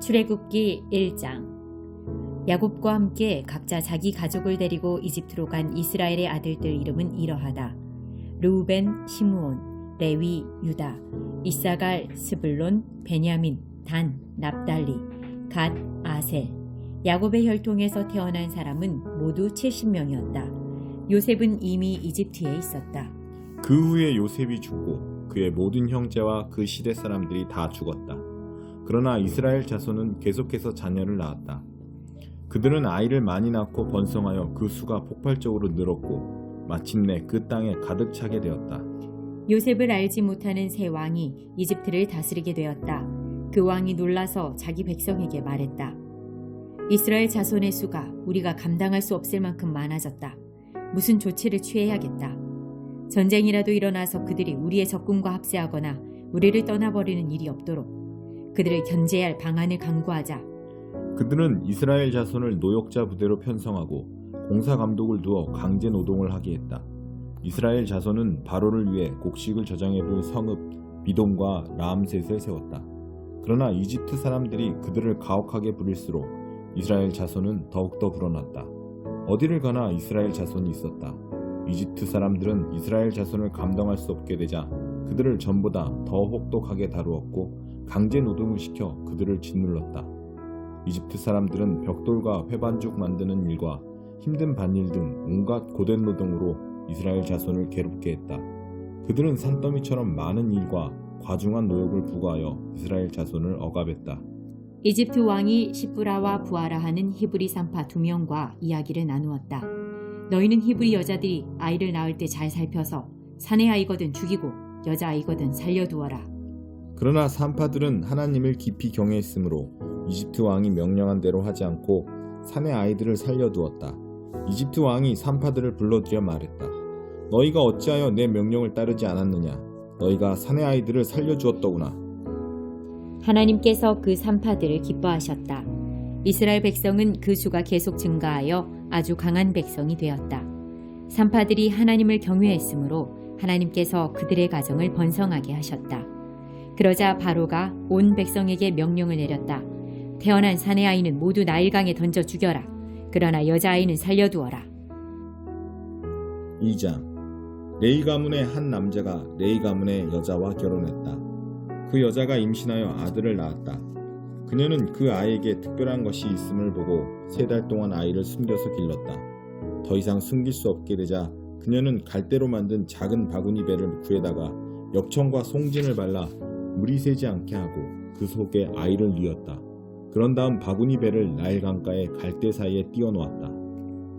출애굽기 1장. 야곱과 함께 각자 자기 가족을 데리고 이집트로 간 이스라엘의 아들들 이름은 이러하다. 르우벤, 시므온, 레위, 유다, 이사갈, 스불론, 베냐민, 단, 납달리, 갓, 아셀. 야곱의 혈통에서 태어난 사람은 모두 70명이었다. 요셉은 이미 이집트에 있었다. 그 후에 요셉이 죽고 그의 모든 형제와 그 시대 사람들이 다 죽었다. 그러나 이스라엘 자손은 계속해서 자녀를 낳았다. 그들은 아이를 많이 낳고 번성하여 그 수가 폭발적으로 늘었고 마침내 그 땅에 가득 차게 되었다. 요셉을 알지 못하는 새 왕이 이집트를 다스리게 되었다. 그 왕이 놀라서 자기 백성에게 말했다. 이스라엘 자손의 수가 우리가 감당할 수 없을 만큼 많아졌다. 무슨 조치를 취해야겠다. 전쟁이라도 일어나서 그들이 우리의 적군과 합세하거나 우리를 떠나버리는 일이 없도록 그들을 견제할 방안을 강구하자. 그들은 이스라엘 자손을 노역자 부대로 편성하고 공사 감독을 두어 강제 노동을 하게 했다. 이스라엘 자손은 바로를 위해 곡식을 저장해둘 성읍 비돔과 라암셋을 세웠다. 그러나 이집트 사람들이 그들을 가혹하게 부릴수록 이스라엘 자손은 더욱더 불어났다. 어디를 가나 이스라엘 자손이 있었다. 이집트 사람들은 이스라엘 자손을 감당할 수 없게 되자 그들을 전보다 더 혹독하게 다루었고 강제 노동을 시켜 그들을 짓눌렀다. 이집트 사람들은 벽돌과 회반죽 만드는 일과 힘든 밭일 등 온갖 고된 노동으로 이스라엘 자손을 괴롭게 했다. 그들은 산더미처럼 많은 일과 과중한 노역을 부과하여 이스라엘 자손을 억압했다. 이집트 왕이 시브라와 부하라 하는 히브리 산파 2명과 이야기를 나누었다. 너희는 히브리 여자들이 아이를 낳을 때 잘 살펴서 사내 아이거든 죽이고 여자 아이거든 살려두어라. 그러나 산파들은 하나님을 깊이 경외했으므로 이집트 왕이 명령한 대로 하지 않고 사내 아이들을 살려두었다. 이집트 왕이 산파들을 불러들여 말했다. 너희가 어찌하여 내 명령을 따르지 않았느냐? 너희가 사내 아이들을 살려주었더구나. 하나님께서 그 산파들을 기뻐하셨다. 이스라엘 백성은 그 수가 계속 증가하여 아주 강한 백성이 되었다. 산파들이 하나님을 경외했으므로 하나님께서 그들의 가정을 번성하게 하셨다. 그러자 바로가 온 백성에게 명령을 내렸다. 태어난 사내 아이는 모두 나일강에 던져 죽여라. 그러나 여자아이는 살려두어라. 2장. 레위 가문의 한 남자가 레위 가문의 여자와 결혼했다. 그 여자가 임신하여 아들을 낳았다. 그녀는 그 아이에게 특별한 것이 있음을 보고 3달 동안 아이를 숨겨서 길렀다. 더 이상 숨길 수 없게 되자 그녀는 갈대로 만든 작은 바구니 배를 구에다가 역청과 송진을 발라 물이 새지 않게 하고 그 속에 아이를 뉘었다. 그런 다음 바구니 배를 나일 강가의 갈대 사이에 띄워 놓았다.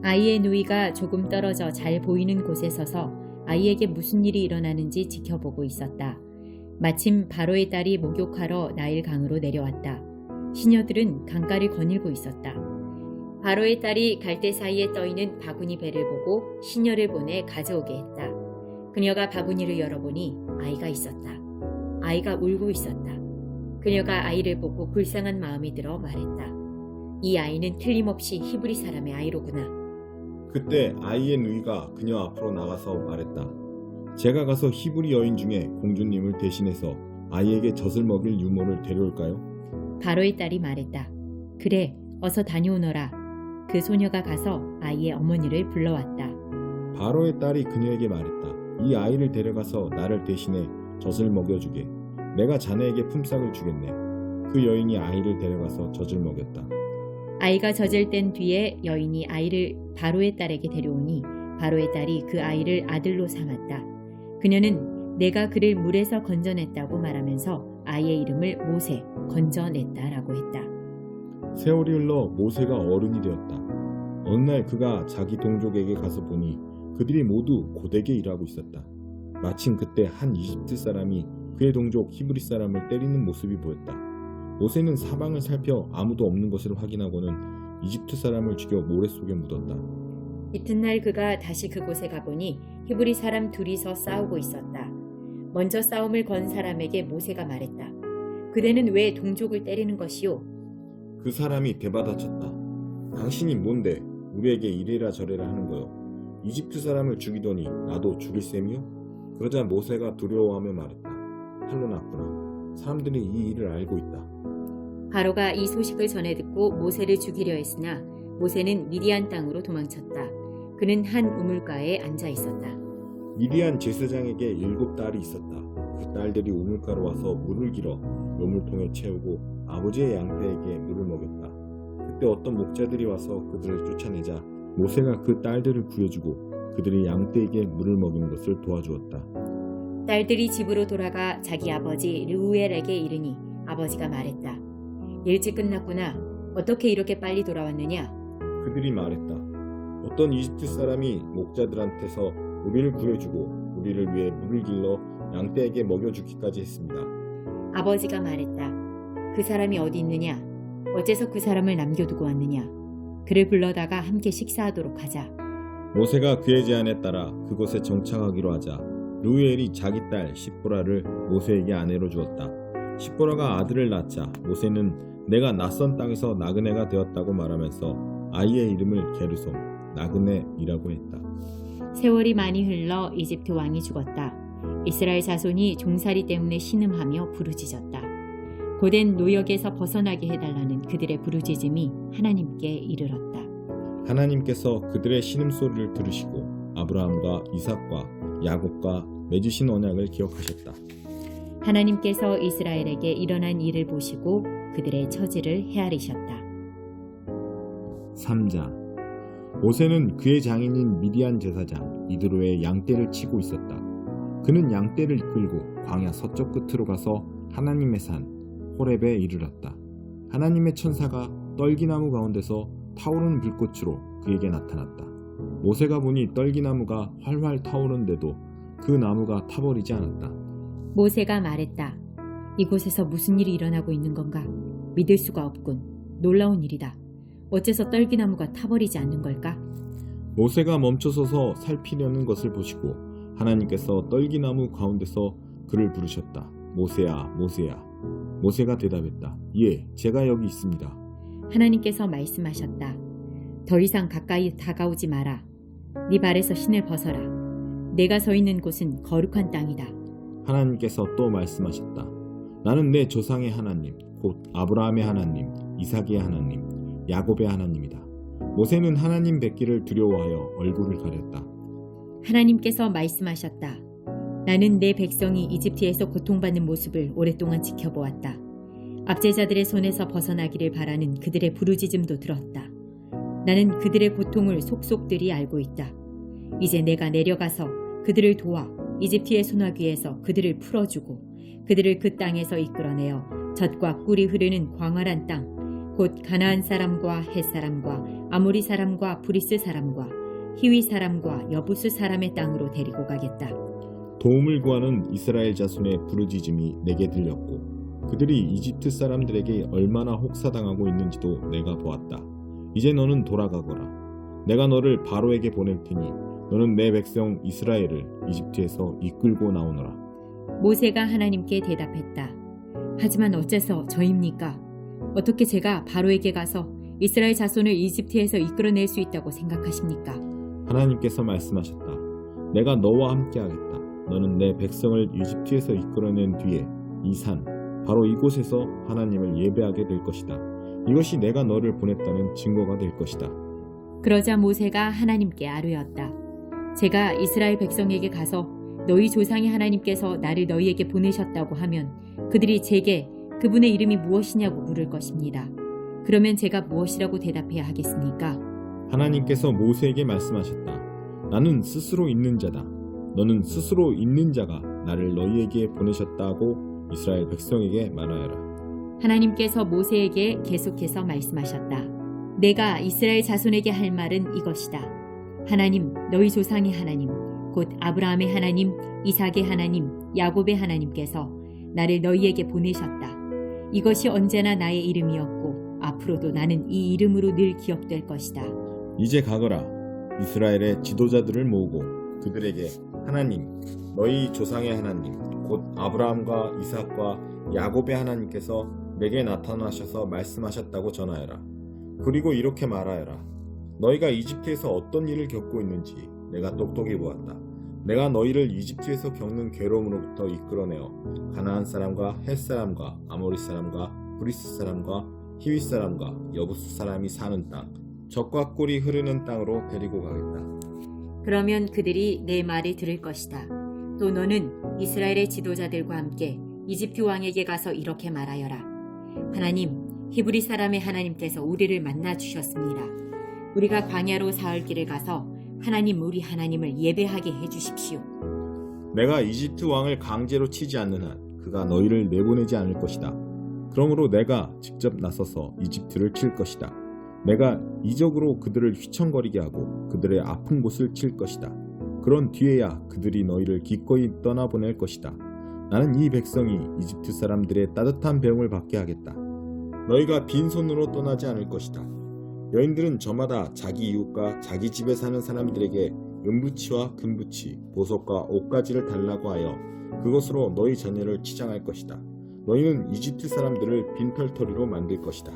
아이의 누이가 조금 떨어져 잘 보이는 곳에 서서 아이에게 무슨 일이 일어나는지 지켜보고 있었다. 마침 바로의 딸이 목욕하러 나일 강으로 내려왔다. 시녀들은 강가를 거닐고 있었다. 바로의 딸이 갈대 사이에 떠있는 바구니 배를 보고 시녀를 보내 가져오게 했다. 그녀가 바구니를 열어보니 아이가 있었다. 아이가 울고 있었다. 그녀가 아이를 보고 불쌍한 마음이 들어 말했다. 이 아이는 틀림없이 히브리 사람의 아이로구나. 그때 아이의 누이가 그녀 앞으로 나가서 말했다. 제가 가서 히브리 여인 중에 공주님을 대신해서 아이에게 젖을 먹일 유모를 데려올까요? 바로의 딸이 말했다. 그래, 어서 다녀오너라. 그 소녀가 가서 아이의 어머니를 불러왔다. 바로의 딸이 그녀에게 말했다. 이 아이를 데려가서 나를 대신해 젖을 먹여주게. 내가 자네에게 품삯을 주겠네. 그 여인이 아이를 데려가서 젖을 먹였다. 아이가 젖을 뗀 뒤에 여인이 아이를 바로의 딸에게 데려오니 바로의 딸이 그 아이를 아들로 삼았다. 그녀는 내가 그를 물에서 건져냈다고 말하면서 아이의 이름을 모세, 건져냈다라고 했다. 세월이 흘러 모세가 어른이 되었다. 어느 날 그가 자기 동족에게 가서 보니 그들이 모두 고되게 일하고 있었다. 마침 그때 한 이집트 사람이 그의 동족 히브리 사람을 때리는 모습이 보였다. 모세는 사방을 살펴 아무도 없는 것을 확인하고는 이집트 사람을 죽여 모래 속에 묻었다. 이튿날 그가 다시 그곳에 가보니 히브리 사람 둘이서 싸우고 있었다. 먼저 싸움을 건 사람에게 모세가 말했다. 그대는 왜 동족을 때리는 것이오? 그 사람이 대받아쳤다. 당신이 뭔데 우리에게 이래라 저래라 하는 거요? 이집트 사람을 죽이더니 나도 죽일 셈이요? 그러자 모세가 두려워하며 말했다. 팔로 났구나. 사람들이 이 일을 알고 있다. 바로가 이 소식을 전해 듣고 모세를 죽이려 했으나 모세는 미디안 땅으로 도망쳤다. 그는 한 우물가에 앉아 있었다. 미디안 제사장에게 7딸이 있었다. 그 딸들이 우물가로 와서 물을 길어 요물통에 채우고 아버지의 양떼에게 물을 먹였다. 그때 어떤 목자들이 와서 그들을 쫓아내자 모세가 그 딸들을 구해주고 그들이 양떼에게 물을 먹이는 것을 도와주었다. 딸들이 집으로 돌아가 자기 아버지 르우엘에게 이르니 아버지가 말했다. 일찍 끝났구나. 어떻게 이렇게 빨리 돌아왔느냐? 그들이 말했다. 어떤 이집트 사람이 목자들한테서 우리를 구해주고 우리를 위해 물을 길러 양떼에게 먹여주기까지 했습니다. 아버지가 말했다. 그 사람이 어디 있느냐? 어째서 그 사람을 남겨두고 왔느냐? 그를 불러다가 함께 식사하도록 하자. 모세가 그의 제안에 따라 그곳에 정착하기로 하자 르우엘이 자기 딸 십보라를 모세에게 아내로 주었다. 십보라가 아들을 낳자 모세는 내가 낯선 땅에서 나그네가 되었다고 말하면서 아이의 이름을 게르솜, 나그네이라고 했다. 세월이 많이 흘러 이집트 왕이 죽었다. 이스라엘 자손이 종살이 때문에 신음하며 부르짖었다. 고된 노역에서 벗어나게 해달라는 그들의 부르짖음이 하나님께 이르렀다. 하나님께서 그들의 신음소리를 들으시고 아브라함과 이삭과 야곱과 맺으신 언약을 기억하셨다. 하나님께서 이스라엘에게 일어난 일을 보시고 그들의 처지를 헤아리셨다. 3장 모세는 그의 장인인 미디안 제사장 이드로의 양떼를 치고 있었다. 그는 양떼를 이끌고 광야 서쪽 끝으로 가서 하나님의 산 호렙에 이르렀다. 하나님의 천사가 떨기나무 가운데서 타오르는 불꽃으로 그에게 나타났다. 모세가 보니 떨기나무가 활활 타오르는데도 그 나무가 타버리지 않았다. 모세가 말했다. 이곳에서 무슨 일이 일어나고 있는 건가? 믿을 수가 없군. 놀라운 일이다. 어째서 떨기나무가 타버리지 않는 걸까? 모세가 멈춰서서 살피려는 것을 보시고 하나님께서 떨기나무 가운데서 그를 부르셨다. 모세야, 모세야. 모세가 대답했다. 예, 제가 여기 있습니다. 하나님께서 말씀하셨다. 더 이상 가까이 다가오지 마라. 네 발에서 신을 벗어라. 내가 서 있는 곳은 거룩한 땅이다. 하나님께서 또 말씀하셨다. 나는 내 조상의 하나님, 곧 아브라함의 하나님, 이삭의 하나님, 야곱의 하나님이다. 모세는 하나님 뵙기를 두려워하여 얼굴을 가렸다. 하나님께서 말씀하셨다. 나는 내 백성이 이집트에서 고통받는 모습을 오랫동안 지켜보았다. 압제자들의 손에서 벗어나기를 바라는 그들의 부르짖음도 들었다. 나는 그들의 고통을 속속들이 알고 있다. 이제 내가 내려가서 그들을 도와 이집트의 소나귀에서 그들을 풀어주고 그들을 그 땅에서 이끌어내어 젖과 꿀이 흐르는 광활한 땅, 곧 가나안 사람과 헷 사람과 아모리 사람과 브리스 사람과 히위 사람과 여부스 사람의 땅으로 데리고 가겠다. 도움을 구하는 이스라엘 자손의 부르짖음이 내게 들렸고 그들이 이집트 사람들에게 얼마나 혹사당하고 있는지도 내가 보았다. 이제 너는 돌아가거라. 내가 너를 바로에게 보낼 테니 너는 내 백성 이스라엘을 이집트에서 이끌고 나오너라. 모세가 하나님께 대답했다. 하지만 어째서 저입니까? 어떻게 제가 바로에게 가서 이스라엘 자손을 이집트에서 이끌어낼 수 있다고 생각하십니까? 하나님께서 말씀하셨다. 내가 너와 함께하겠다. 너는 내 백성을 이집트에서 이끌어낸 뒤에 이 산, 바로 이곳에서 하나님을 예배하게 될 것이다. 이것이 내가 너를 보냈다는 증거가 될 것이다. 그러자 모세가 하나님께 아뢰었다. 제가 이스라엘 백성에게 가서 너희 조상의 하나님께서 나를 너희에게 보내셨다고 하면 그들이 제게 그분의 이름이 무엇이냐고 물을 것입니다. 그러면 제가 무엇이라고 대답해야 하겠습니까? 하나님께서 모세에게 말씀하셨다. 나는 스스로 있는 자다. 너는 스스로 있는 자가 나를 너희에게 보내셨다고 이스라엘 백성에게 말하여라. 하나님께서 모세에게 계속해서 말씀하셨다. 내가 이스라엘 자손에게 할 말은 이것이다. 하나님, 너희 조상의 하나님, 곧 아브라함의 하나님, 이삭의 하나님, 야곱의 하나님께서 나를 너희에게 보내셨다. 이것이 언제나 나의 이름이었고 앞으로도 나는 이 이름으로 늘 기억될 것이다. 이제 가거라. 이스라엘의 지도자들을 모으고 그들에게 하나님, 너희 조상의 하나님, 곧 아브라함과 이삭과 야곱의 하나님께서 내게 나타나셔서 말씀하셨다고 전하여라. 그리고 이렇게 말하여라. 너희가 이집트에서 어떤 일을 겪고 있는지 내가 똑똑히 보았다. 내가 너희를 이집트에서 겪는 괴로움으로부터 이끌어내어 가나안 사람과 헷 사람과 아모리 사람과 브리스 사람과 히윗 사람과 여부스 사람이 사는 땅, 젖과 꿀이 흐르는 땅으로 데리고 가겠다. 그러면 그들이 내 말을 들을 것이다. 또 너는 이스라엘의 지도자들과 함께 이집트 왕에게 가서 이렇게 말하여라. 하나님, 히브리 사람의 하나님께서 우리를 만나 주셨습니다. 우리가 광야로 사흘 길을 가서 하나님 우리 하나님을 예배하게 해 주십시오. 내가 이집트 왕을 강제로 치지 않는 한 그가 너희를 내보내지 않을 것이다. 그러므로 내가 직접 나서서 이집트를 칠 것이다. 내가 이적으로 그들을 휘청거리게 하고 그들의 아픈 곳을 칠 것이다. 그런 뒤에야 그들이 너희를 기꺼이 떠나보낼 것이다. 나는 이 백성이 이집트 사람들의 따뜻한 배웅을 받게 하겠다. 너희가 빈손으로 떠나지 않을 것이다. 여인들은 저마다 자기 이웃과 자기 집에 사는 사람들에게 은부치와 금부치, 보석과 옷가지를 달라고 하여 그것으로 너희 자녀를 치장할 것이다. 너희는 이집트 사람들을 빈털터리로 만들 것이다.